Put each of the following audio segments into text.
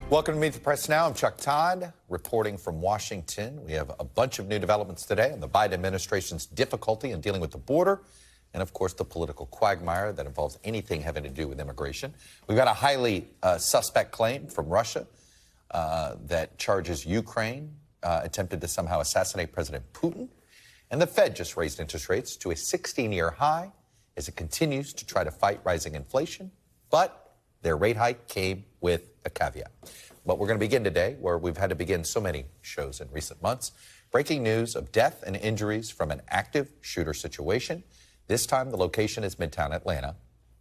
Welcome to Meet the Press Now. I'm Chuck Todd, reporting from Washington. We have a bunch of new developments today on the Biden administration's difficulty in dealing with the border and, of course, the political quagmire that involves anything having to do with immigration. We've got a highly suspect claim from Russia that charges Ukraine attempted to somehow assassinate President Putin. And the Fed just raised interest rates to a 16-year high as it continues to try to fight rising inflation. But their rate hike came with a caveat. But we're going to begin today where we've had to begin so many shows in recent months. Breaking news of death and injuries from an active shooter situation. This time the location is Midtown Atlanta,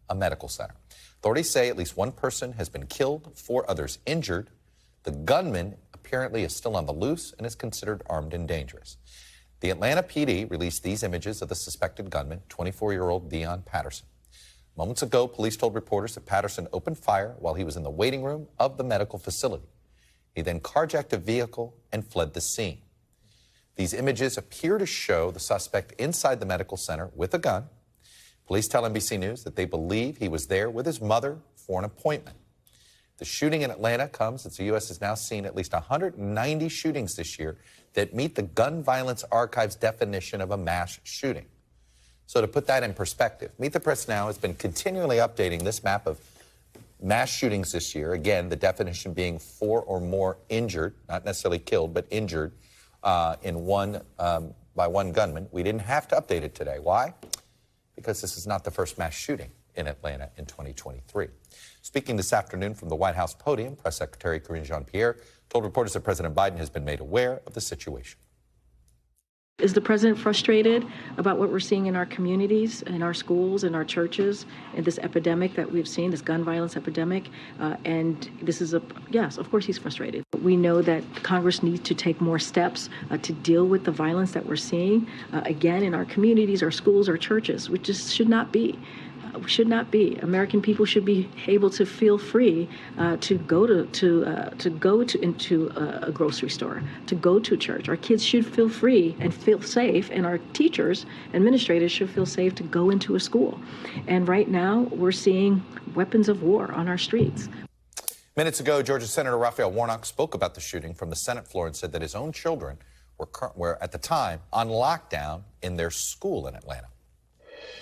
a medical center. Authorities say at least one person has been killed, 4 others injured. The gunman apparently is still on the loose and is considered armed and dangerous. The Atlanta PD released these images of the suspected gunman, 24-year-old Deion Patterson. Moments ago, police told reporters that Patterson opened fire while he was in the waiting room of the medical facility. He then carjacked a vehicle and fled the scene. These images appear to show the suspect inside the medical center with a gun. Police tell NBC News that they believe he was there with his mother for an appointment. The shooting in Atlanta comes as the U.S. has now seen at least 190 shootings this year that meet the Gun Violence Archive's definition of a mass shooting. So to put that in perspective, Meet the Press Now has been continually updating this map of mass shootings this year. Again, the definition being 4 or more injured, not necessarily killed, but injured by one gunman. We didn't have to update it today. Why? Because this is not the first mass shooting in Atlanta in 2023. Speaking this afternoon from the White House podium, Press Secretary Kareen JeanPierre told reporters that President Biden has been made aware of the situation. Is the president frustrated about what we're seeing in our communities, in our schools, in our churches, and this epidemic that we've seen, this gun violence epidemic? And this is yes, of course he's frustrated. We know that Congress needs to take more steps to deal with the violence that we're seeing, again, in our communities, our schools, our churches, which just should not be. American people should be able to feel free to go into a grocery store, to go to church. Our kids should feel free and feel safe, and our teachers, administrators should feel safe to go into a school. And right now, we're seeing weapons of war on our streets. Minutes ago, Georgia Senator Sen Warnock spoke about the shooting from the Senate floor and said that his own children were at the time on lockdown in their school in Atlanta.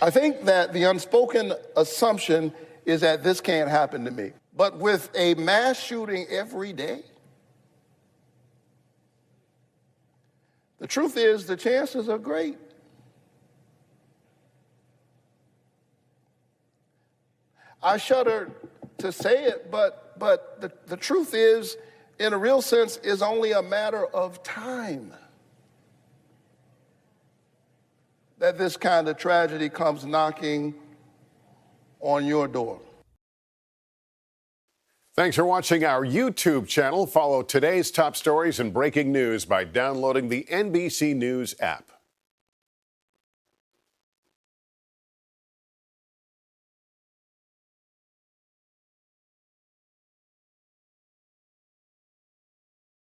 I think that the unspoken assumption is that this can't happen to me. But with a mass shooting every day, the truth is the chances are great. I shudder to say it, but the truth is, in a real sense, is only a matter of time that this kind of tragedy comes knocking on your door. Thanks for watching our YouTube channel. Follow today's top stories and breaking news by downloading the NBC News app.